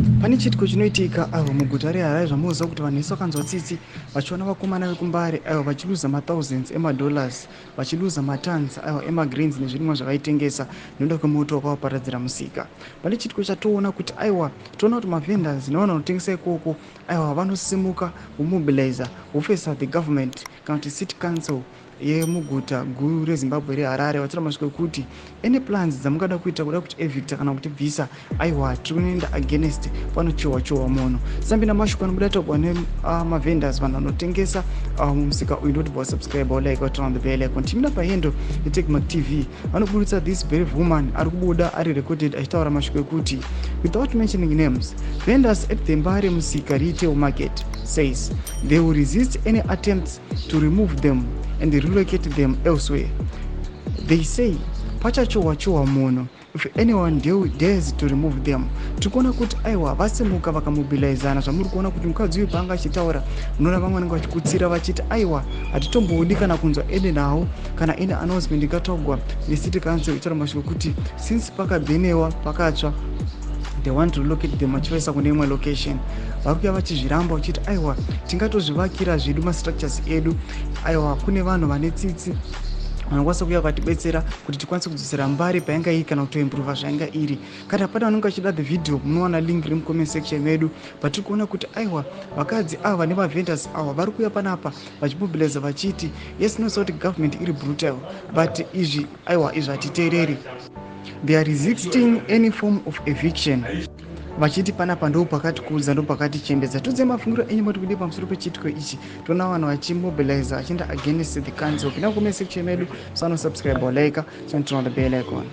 Pane chitiko chinoitika avo muguta reHarare zvamunoziva kuti vanhu vese vakanzwa tsitsi vachiona vakomana vekuMbare avo vachiluza mathousands emadollars, vachiluza matons avo emagrains nezvirimwa zvavaitengesa nekuda kwemoto wakaparadzira musika. Pane chitiko chatoona kuti aiwa toona kuti mavhendors nevanhu vanotengesa ikoko aiwa vanosimuka vomobilizer vofesa the government kana kuti city council yemuguta guru reZimbabwe reHarare vatira masviko kuti any plans dzamungada kuita kuda kuti evicta kana kuti bvisa aiwa tiri kunoenda against panochohwa muno. Sambina mashoko anobuda togwa nemavhendors vanhu vanotengesa musika uyu ndoti wasubscribe like turn on the bell icon. Timina pahendo yeTechMark TV vanobuditsa this brave woman ari kubuda ari recorded achitaura mashoko ekuti without mentioning names, vendors at the Mbare Musika retail market says they will resist any attempts to remove them and relocate them elsewhere. They say pachachohwa muno if anyone dares to remove them. Tikuona kuti aiwa vasimuka vakamobilizana zvamuri kuona kuti mukadzi uyu paanga achitaura munoona vamwe vanenge vachikutsira vachiti aiwa hatitomboudi kana kunzwa ene nawo kana ene announcement ikatogwa necity council ichitaura mashoko kuti since pakabhenewa pakatsva they want to relocate them vachivaisa kune imwe location. Vari kuya vachizviramba vachiti aiwa tingatozvivakira zvedu mastructures edu. Aiwa kune vanhu vane tsitsi vanokwanisa kuya vakatibetsera kuti tikwanise kudzosera Mbare painga iri kana kutoimprova zvainga iri. Kana pane vanenge vachida the video munowana link iri mucomment section medu patiri kuona kuti aiwa vakadzi ava nemavhendors ava vari kuya panapa vachimobiliza vachiti yes noziva kuti government iri brutal but izvi aiwa izvi hatiteereri. They are resisting any form of eviction. Vachiti panapa ndo pakati kuudza ndo pakati chembedza. Tudze mafungiro enyu moti kudi pamusoro pechitiko ichi. Tona vanhu vachimobiliza vachienda against the council. Pinda mucomment section medu, subscribe or like, turn on the bell icon.